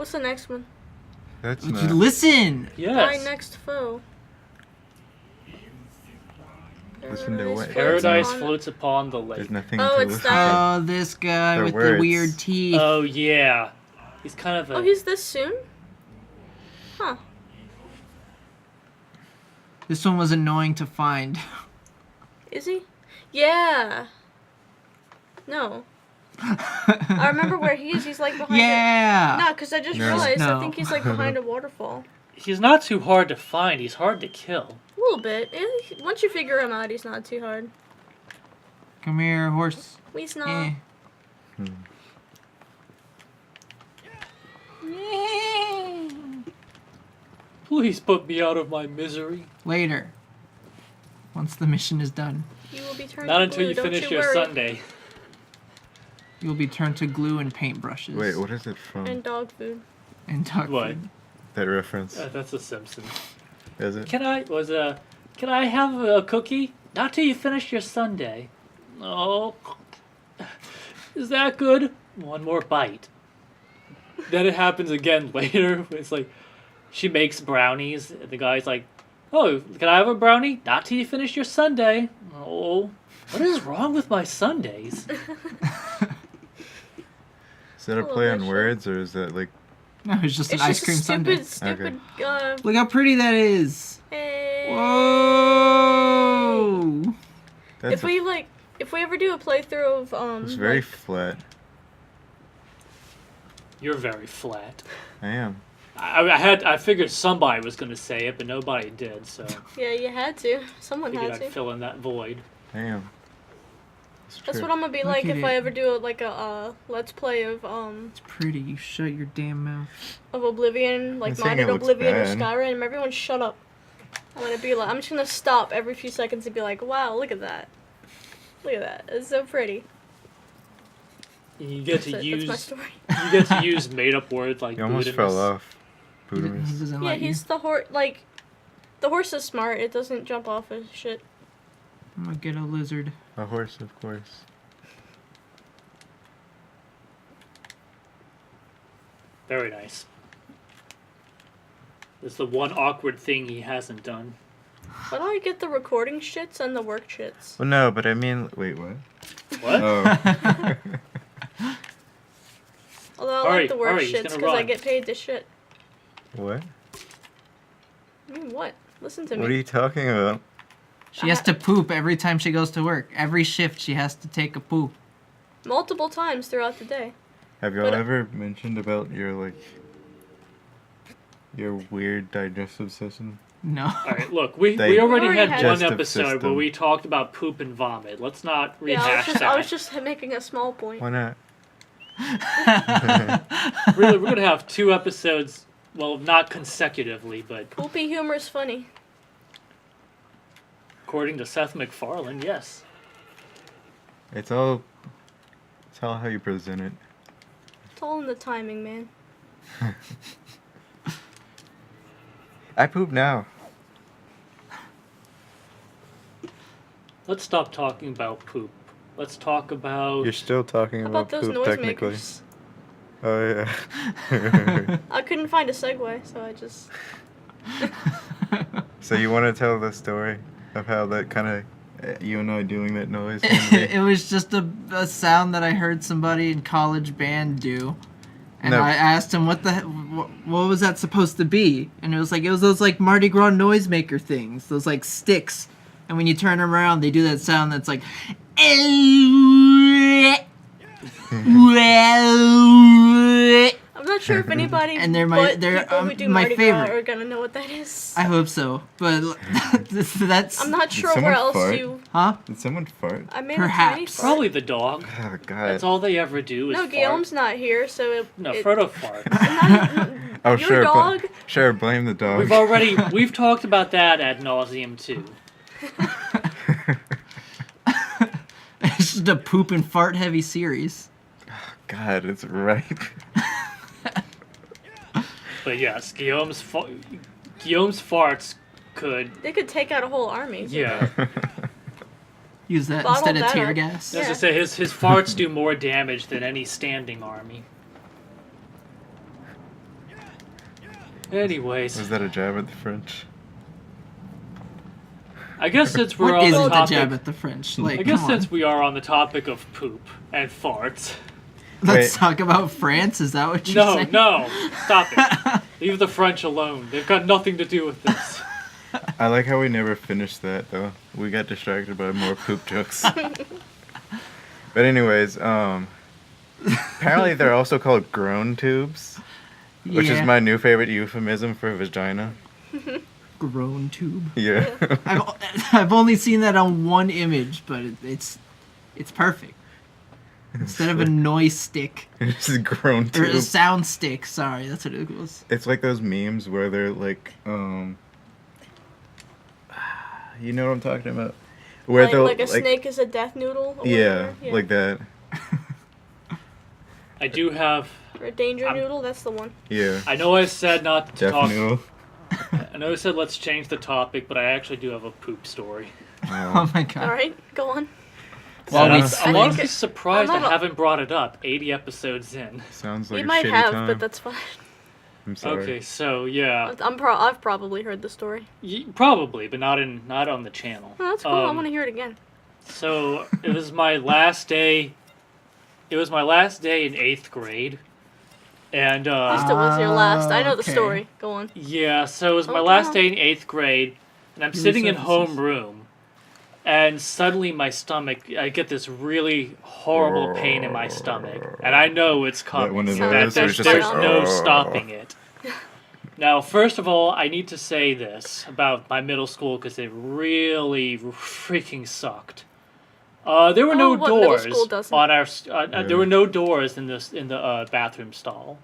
What's the next one? That's Would not... you listen? My Yes. next foe. Listen to what? Paradise floats upon the lake. There's nothing Oh, to it's listen that. Oh, this guy They're with words. the weird teeth. Oh yeah, he's kind of a. Oh, he's this soon? Huh. This one was annoying to find. Is he? Yeah. No. I remember where he is. He's like behind Yeah! No, because I just No. realized I No. think he's like behind a waterfall. He's not too hard to find. He's hard to kill. A little bit. Once you figure him out, he's not too hard. Come here, horse. He's not. Eh. Please put me out of my misery. Later. Once the mission is done, You will be turned Not to until glue, you don't finish you your worry. Sunday. you'll be turned to glue and paintbrushes. Wait, what is it from? And dog food. And dog What? food. That reference. That's The Simpsons. Is it? Can I have a cookie? Not till you finish your Sunday. Oh, is that good? One more bite. Then it happens again later. It's like she makes brownies. And the guy's like, "Oh, can I have a brownie? Not till you finish your Sunday." Oh, what is wrong with my Sundays? Is that a play on words, or is that like... No, it's just It's an just ice cream a sundae. stupid, Look how pretty that is. hey. Whoa! That's If we ever do a playthrough of it's very like, flat. You're very flat. I am. I figured somebody was gonna say it, but nobody did. So yeah, you had to. Someone figured had I'd to. fill in that void. I am. That's what I'm gonna be like at if I it. ever do a let's play of It's pretty. You shut your damn mouth. Oblivion, like I'm saying modded it looks Oblivion or bad. Skyrim. Everyone shut up. I'm gonna be like, I'm just gonna stop every few seconds and be like, wow, look at that. Look at that. It's so pretty. You get That's to it. use That's my story. you get to use made up words like You almost glutinous. fell off. He Bootimus. doesn't Yeah, like you. he's the horse. Like, the horse is smart. It doesn't jump off of shit. I'm gonna get a lizard. A horse, of course. Very nice. It's the one awkward thing he hasn't done. Why do I get the recording shits and the work shits? Well, no, but I mean... Wait, what? What? Oh. Although I Hurry, like the work hurry, he's shits gonna because I run. get paid to shit. What? I mean, what? Listen to What are me. you talking about? She has to poop every time she goes to work. Every shift she has to take a poop. Multiple times throughout the day. Have y'all But- ever mentioned about your, like... your weird digestive system? No. Alright, look, we They- already Already had had- one Digestive episode where system. we talked about poop and vomit. Let's not Yeah, rehash I was that. just making a small point. Why not? Really, we're gonna have 2 episodes, well, not consecutively, but Poopy humor is funny. according to Seth MacFarlane, yes. It's all how you present it. It's all in the timing, man. I poop now. Let's stop talking about poop. Let's talk about... You're still talking How about about those poop, technically. noisemakers? Oh, yeah. I couldn't find a segue, so I just... So you want to tell the story of how that kind of... you and I doing that noise? It was just a sound that I heard somebody in college band do. And No. I asked him what was that supposed to be? And it was those like Mardi Gras noisemaker things, those like sticks. And when you turn them around, they do that sound that's like I'm not sure if anybody And they're but they're, people who do my Mardi favorite. Gras are gonna know what that is. I hope so, but that's I'm not Did sure someone where else fart? you... huh? Did someone fart? I made Perhaps. a tiny fart. Probably the dog. Oh, God. That's all they ever do is No, fart. Guillaume's not here, so it... No, it, Frodo farts. Oh, your sure. dog? Sure, blame the dog. We've talked about that ad nauseum too. It's just a poop and fart heavy series. God, it's right. But yes, Guillaume's farts could... They could take out a whole army. Yeah. Use that Bottle instead of that tear up. gas. As I say, his farts do more damage than any standing army. Anyways, Was that a jab at the French? I guess since we're What on is the the topic, jab at the French? Like, I guess come since on. we are on the topic of poop and farts. Let's Wait. talk about France. Is that what you're No, saying? no, stop it. Leave the French alone. They've got nothing to do with this. I like how we never finished that though. We got distracted by more poop jokes. But anyways, apparently they're also called groan tubes, which is my new favorite euphemism for vagina. groan tube. Yeah. I've only seen that on one image, but it's perfect. Instead of a noise stick It's a groan or a tube. sound stick. Sorry, that's what it was. It's like those memes where they're like, you know what I'm talking about? Where they'll Like a snake is a death noodle? Or Yeah, whatever? like that. I do have. Or a danger I'm- noodle? That's the one. Yeah. I know I said not to talk. Definitely. I know I said let's change the topic, but I actually do have a poop story. Oh my god. Alright, go on. Well, And we I'm sleep. honestly surprised I I'm not- haven't brought it up 80 episodes in. Sounds like We a might shitty have, time. but that's fine. I'm sorry. Okay, so yeah, I've probably heard the story. probably, but not on the channel. Oh, that's cool. I want to hear it again. So it was my last day. It was my last day in 8th grade, and At least it was your last. I know the okay. story. Go on. yeah, so it was my Oh, last damn. day in 8th grade, and I'm Give me sitting in services. homeroom, and suddenly my stomach, I get this really horrible pain in my stomach, and I know it's coming. one of those That where it's there's just like, no "Oh." stopping it. Now, first of all, I need to say this about my middle school because it really freaking sucked. There were no Oh, what middle doors school doesn't? on our. There were no doors in the bathroom stall,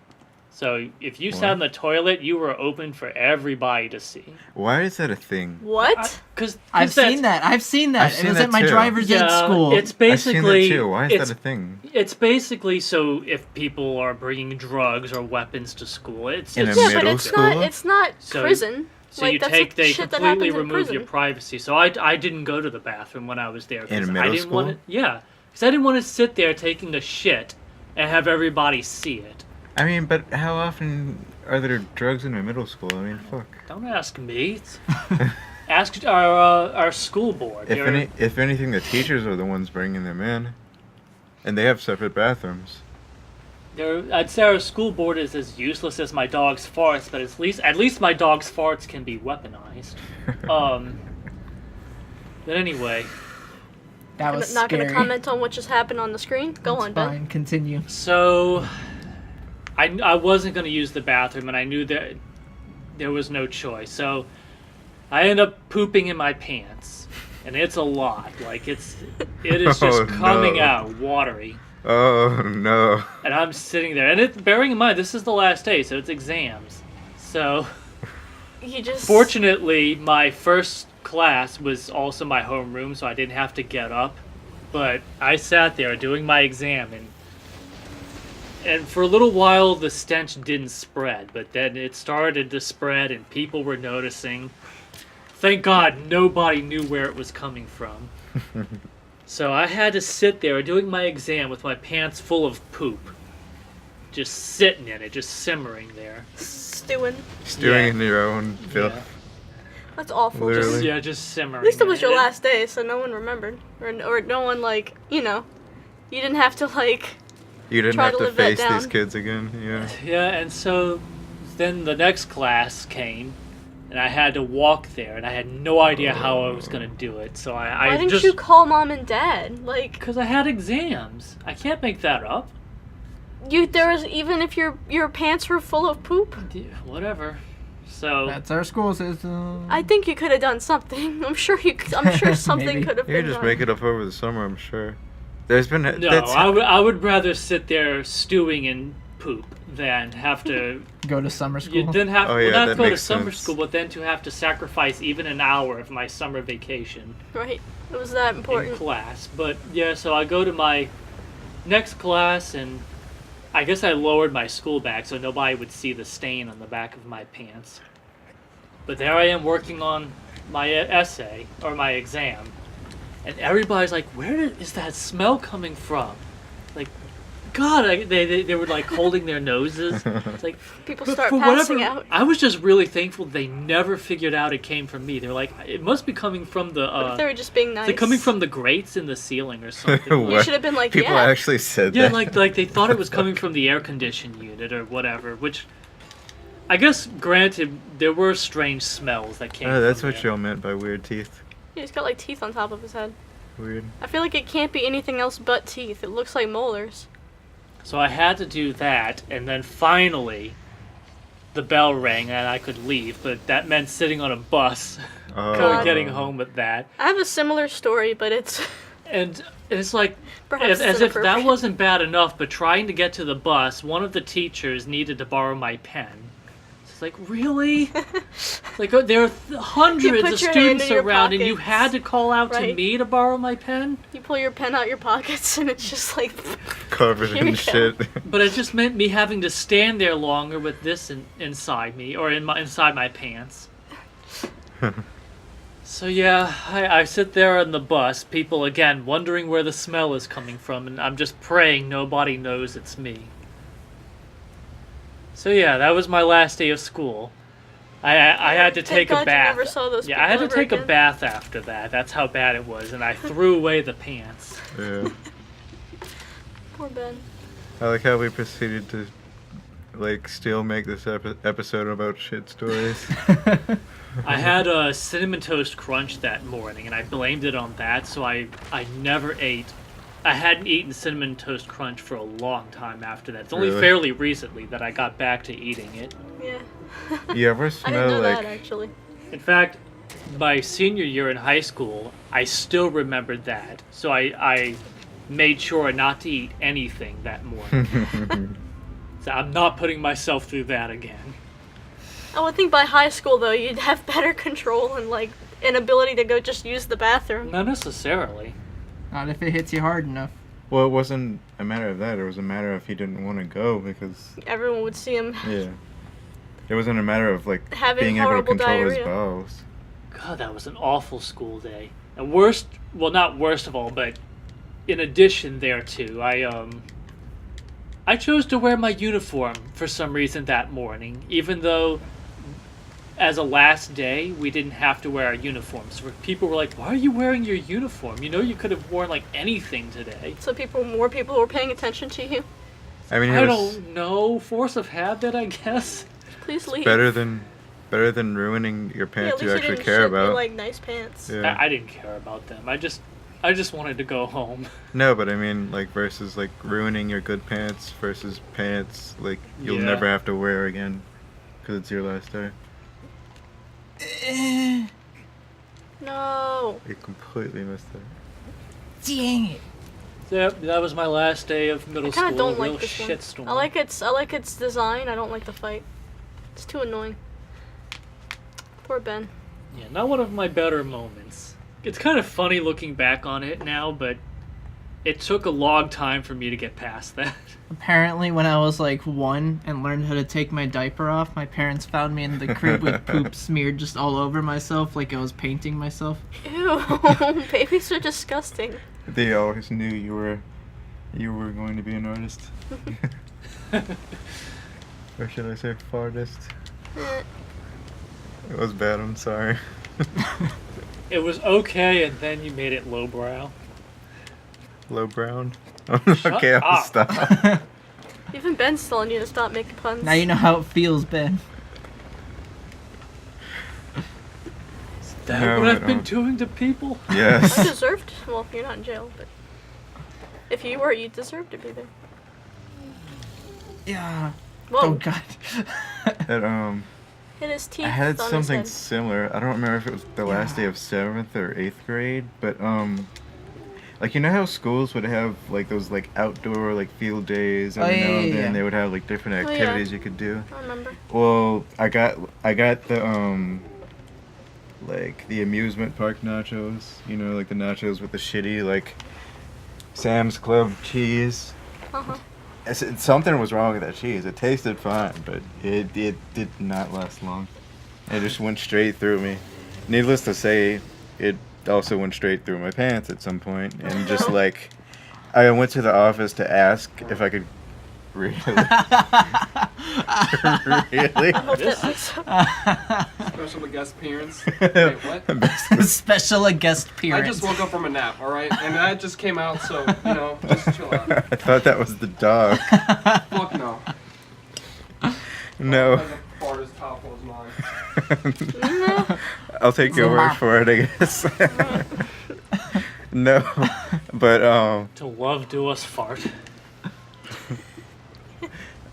so if you sat What? in the toilet, you were open for everybody to see. Why is that a thing? What? Because I've seen that. I've seen that. I've It seen was that at my too. driver's ed Yeah, school. it's I've basically seen that too. Why is it's that a thing? It's basically so if people are bringing drugs or weapons to school, it's In a Yeah, but middle it's school? not. It's not So- prison. So like, you that's take the they shit that completely happens in remove your prison. privacy. So I didn't go to the bathroom when I was there In I middle didn't want school? to. Yeah, because I didn't want to sit there taking a shit and have everybody see it. I mean, but how often are there drugs in a middle school? I mean, fuck. Don't ask me. Ask our school board. If anything, the teachers are the ones bringing them in, and they have separate bathrooms. I'd say our school board is as useless as my dog's farts, but at least my dog's farts can be weaponized. But anyway, that I'm was not going scary. to comment on what just happened on the screen. Go It's on, Ben. fine. Continue. so I wasn't going to use the bathroom, and I knew that there was no choice. So I ended up pooping in my pants, and it's a lot. Like it is just Oh, coming no. out watery. Oh no. And I'm sitting there, and bearing in mind this is the last day, so it's exams. So You just. fortunately, my first class was also my homeroom, so I didn't have to get up. But I sat there doing my exam, and for a little while the stench didn't spread, but then it started to spread, and people were noticing. Thank God nobody knew where it was coming from. So I had to sit there doing my exam with my pants full of poop. Just sitting in it, just simmering there. Stewing. Stewing Yeah. in your own filth. Yeah. That's awful. Literally. Just, Yeah, just simmering. at least it was in your it. last day, so no one remembered. Or no one, like, you know. You didn't have to, like. You didn't Try have to to live that face these down. kids again. Yeah. Yeah, and so then the next class came, and I had to walk there, and I had no idea how I was going to do it. So Why I didn't just. you call mom and dad? Like, Because I had exams. I can't make that up. there was, even if your pants were full of poop, Whatever. So. That's our school system. I think you could have done something. I'm sure something Maybe. could have You been could just done. make it up over the summer, I'm sure. There's been No, that's I would rather sit there stewing in poop than have to. Go to summer school. You didn't have Oh, well, yeah, not that go to makes summer sense. school, but then to have to sacrifice even an hour of my summer vacation Right. It was that in important. class. But yeah, so I go to my next class, and I guess I lowered my school bag so nobody would see the stain on the back of my pants. But there I am working on my essay or my exam, and everybody's like, "Where is that smell coming from?" Like, God, they were like holding their noses. It's like People but start for passing whatever, out. I was just really thankful they never figured out it came from me. They're like, it must be coming from the. What if they were just being nice? Is it coming from the grates in the ceiling or something? You What? should have been like, People yeah. actually said Yeah, that. like they thought it was coming from the air conditioning unit or whatever. Which, I guess, granted, there were strange smells that came. Oh, that's from what there. y'all meant by weird teeth. He's got like teeth on top of his head. Weird. I feel like it can't be anything else but teeth. It looks like molars. So I had to do that, and then finally, the bell rang and I could leave. But that meant sitting on a bus, Oh. getting home with that. I have a similar story, but it's And it's like, perhaps as if that inappropriate. wasn't bad enough, but trying to get to the bus, one of the teachers needed to borrow my pen. It's like, really? Like, there are hundreds put of your hand students in your around, and you pockets, had to call out to right? me to borrow my pen? You pull your pen out your pockets and it's just like Covered Here in you shit. But it just meant me having to stand there longer with this inside me, or inside my pants. So yeah, I sit there on the bus, people again wondering where the smell is coming from, and I'm just praying nobody knows it's me. So yeah, that was my last day of school. I had to Thank take a God you bath. never saw those Yeah, I had to people take ever a again. bath after that. That's how bad it was, and I threw away the pants. Yeah. Poor Ben. I like how we proceeded to, like, still make this episode about shit stories. I had a Cinnamon Toast Crunch that morning, and I blamed it on that, so I never ate. I hadn't eaten Cinnamon Toast Crunch for a long time after that. It's only Really? fairly recently that I got back to eating it. Yeah. You ever I didn't smell know like that actually. In fact, my senior year in high school, I still remembered that, so I made sure not to eat anything that morning. So I'm not putting myself through that again. I would think by high school though you'd have better control and like an ability to go just use the bathroom. Not necessarily. Not if it hits you hard enough. Well, it wasn't a matter of that. It was a matter of he didn't want to go because, Everyone would see him yeah. It wasn't a matter of, like, having being able to horrible control his diarrhea. bowels. God, that was an awful school day. And worst, well, not worst of all, but in addition thereto, I chose to wear my uniform for some reason that morning, even though as a last day, we didn't have to wear our uniforms. People were like, why are you wearing your uniform? You know you could have worn, like, anything today. So more people were paying attention to you. I mean, I it was don't know. Force of habit, I guess. Please leave. better than ruining your Yeah, pants at you least actually didn't care ship you, about. like nice pants. Yeah. I didn't care about them. I just wanted to go home. No, but I mean, like, versus, like, ruining your good pants versus pants, like, you'll Yeah. never have to wear again because it's your last day. No. You completely missed it. Dang it. Yep, that was my last day of middle I school. kind of don't a real like this one. shitstorm. I like its design. I don't like the fight. It's too annoying. Poor Ben. Yeah, not one of my better moments. It's kind of funny looking back on it now, but it took a long time for me to get past that. Apparently, when I was like 1 and learned how to take my diaper off, my parents found me in the crib with poop smeared just all over myself, like I was painting myself. Ew. Babies are disgusting. They always knew you were going to be an artist. Or should I say artist? Eh. It was bad, I'm sorry. It was okay, and then you made it lowbrow. Low brown. Shut Okay, I'll up. stop. Even Ben's telling you to stop making puns. Now you know how it feels, Ben. Is that No, what I I've been don't. doing to people? Yes. Undeserved? Well, you're not in jail, but if you were, you deserve to be there. Yeah. Whoa. Oh god. That, Hit his teeth I had on his something head. similar. I don't remember if it was the last day of 7th or 8th grade, but like, you know how schools would have like those like outdoor like field days, and Oh, every yeah, now and yeah, then yeah. they would have like different Oh, yeah. activities you could do. I remember. Well, I got the like the amusement park nachos, you know, like the nachos with the shitty like Sam's Club cheese. Uh-huh. Something was wrong with that cheese. It tasted fine, but it did not last long. It just went straight through me. Needless to say, it also went straight through my pants at some point, and just No. like I went to the office to ask if I could. Really? Really? I hope This that Special guest appearance. Wait, what? Special guest I appearance. just woke up from a nap, alright? And that just came out, so, just chill out. I thought that was the dog. Fuck no. No. As far as powerful as mine. I'll take your word for it, I guess. No, but To love do us fart.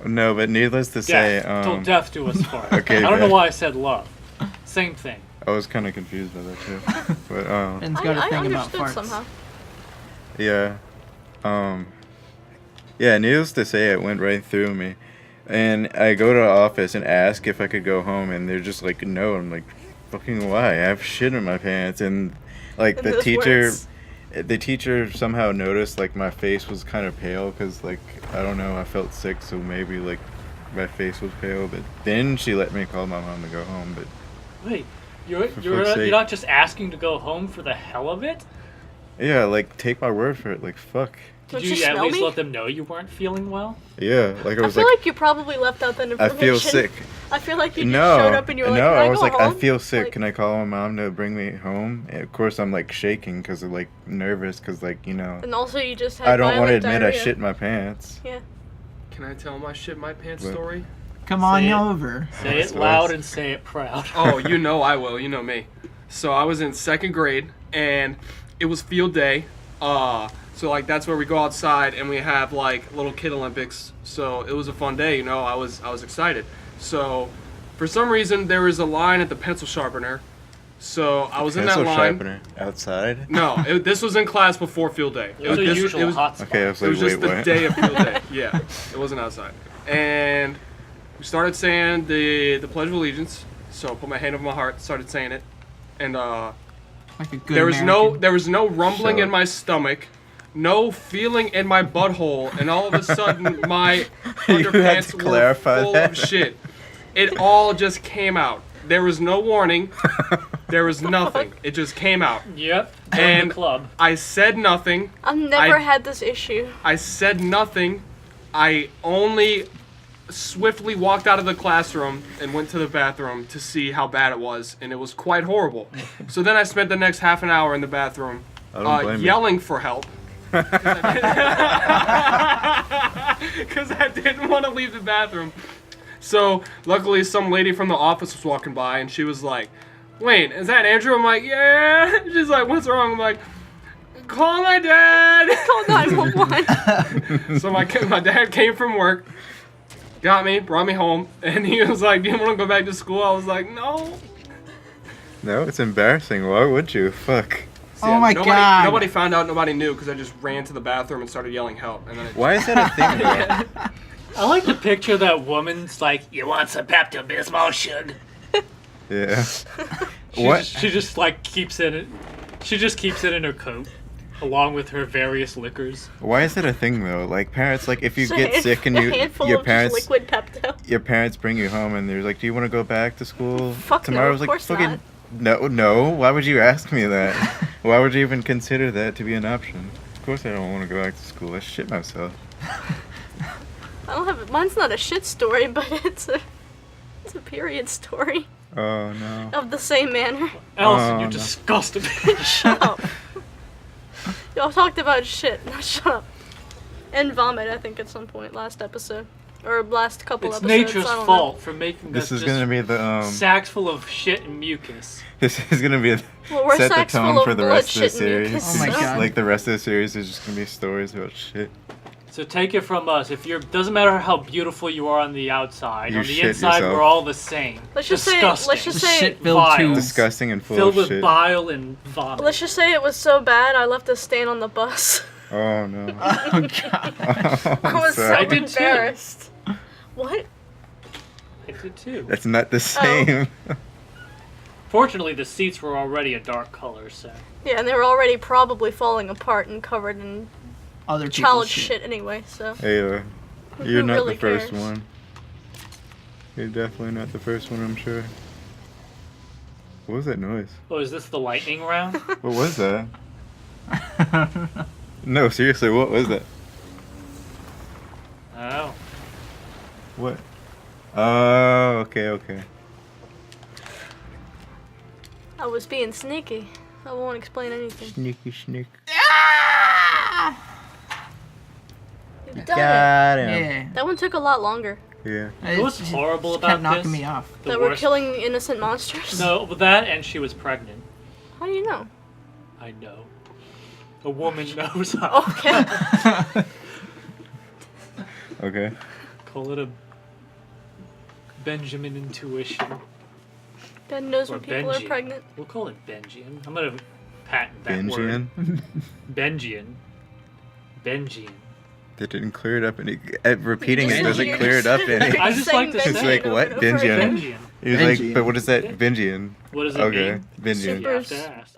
no, but needless to say, Death. Till death do us fart. Okay, I don't know man. why I said love. Same thing. I was kind of confused by that too. But Ben's got a I thing about understood farts. somehow. yeah, yeah. Needless to say, it went right through me, and I go to the office and ask if I could go home, and they're just like, no. I'm like, fucking why? I have shit in my pants, and like In the those teacher. words. The teacher somehow noticed like my face was kind of pale because like I don't know, I felt sick, so maybe like my face was pale. But then she let me call my mom to go home. But Wait, you're fuck's sake. not just asking to go home for the hell of it? yeah, like take my word for it. Like fuck. Did Don't you you at smell least me? let them know you weren't feeling well? Yeah, like I I was feel like, like you probably left out that I information. feel sick. I feel like you just No, showed up and you were like, no, "Can I I was go like, home?" I feel sick. Like, Can I call my mom to bring me home? And of course, I'm like shaking because of like nervous because like and also you just had I don't want to violent admit diarrhea. I shit my pants. Yeah. Can I tell my shit my pants What? story? Come on Say it. over. Say it So loud it's- and say it proud. Oh, you know I will. You know me. So I was in second grade, and it was field day. So like that's where we go outside and we have like little kid Olympics. So it was a fun day. I was excited. So for some reason there was a line at the pencil sharpener. So I was in that Pencil line. sharpener outside. No, this was in class before field day. It was a this- usual hot spot. Okay, I was It like, was just wait, the what? day of field day. Yeah, it wasn't outside. And we started saying the Pledge of Allegiance. So I put my hand over my heart, started saying it, and Like a good there was American. no rumbling Shut in up. my stomach, no feeling in my butthole, and all of a sudden my You had underpants to were clarify full that. of shit. It all just came out. There was no warning. There was nothing. It just came out. Yep. And- And the club. I said nothing. I've never I- had this issue. I said nothing. I only swiftly walked out of the classroom and went to the bathroom to see how bad it was, and it was quite horrible. So then I spent the next half an hour in the bathroom I don't blame you. yelling for help. Because I didn't want to leave the bathroom. So luckily some lady from the office was walking by and she was like, "Wait, is that Andrew?" I'm like, "Yeah." She's like, "What's wrong?" I'm like, "Call my dad." Call 911. So my dad came from work, got me, brought me home, and he was like, "Do you want to go back to school?" I was like, "No." No, it's embarrassing. Why would you? Fuck. So, Oh my God. Nobody found out. Nobody knew because I just ran to the bathroom and started yelling help. And then Why is that a thing, though? I like to picture that woman's like, "You want some Pepto-Bismol, shug?" Yeah. She What? Just, she just like keeps it. She just keeps it in her coat, along with her various liquors. Why is that a thing though? Like parents, like if you Just a get hand- sick and a you handful your of parents just liquid Pepto. your parents bring you home and they're like, "Do you want to go back to school Fuck no, tomorrow?" I of was like, course "Fucking not. no. Why would you ask me that? Why would you even consider that to be an option? Of course I don't want to go back to school. I shit myself." I don't have. Mine's not a shit story, but it's a period story Oh no. of the same manner. Allison, Oh, you no. disgusting. Shut up. Y'all talked about shit. Now shut up. And vomit, I think, at some point last episode. Or last couple It's episodes. nature's I don't know. fault for making This us is just gonna be the sacks full of shit and mucus. This is gonna be Well, we're set the sacks tone full for of the blood, rest of the shit, and series. mucus, Oh my so- God. Like the rest of the series is just gonna be stories about shit. So take it from us. If you're, doesn't matter how beautiful you are on the outside. You on the shit inside, yourself. we're all the same. Let's just say- Disgusting. let's just The say- shit-filled Vile. tubes. Disgusting and full filled of with shit. bile and vomit. Let's just say it was so bad I left a stain on the bus. Oh no. Oh God. I was so sorry. I did too. embarrassed. What? I did too. That's not the same. Fortunately, the seats were already a dark color, so. Yeah, and they were already probably falling apart and covered in Other people's child shit. shit anyway, so. Hey, you're Who not really the first cares? one. You're definitely not the first one, I'm sure. What was that noise? Oh, is this the lightning round? What was that? No, seriously, what was that? Oh. What? Oh, okay. I was being sneaky. I won't explain anything. Sneak. You've done it. Got him. Yeah. That one took a lot longer. Yeah. It was horrible just about kept knocking this. me off. The That we're worst- killing innocent monsters. No, but that and she was pregnant. How do you know? I know. A woman knows. Okay. Okay. Call it a Benjamin intuition. Dad knows Or when people are Benji. pregnant. We'll call it Benjian. I'm gonna patent that Benjian. word. Benjian. That didn't clear it up any. Repeating Just it doesn't like clear it up yours. any. I just like to Saying It's say like it. what? over and over Benjian. again. Benjian. He was like, Benjian. but what is that? Yeah. Benjian. What does it Okay, mean? Benjian. You have Super. to ask.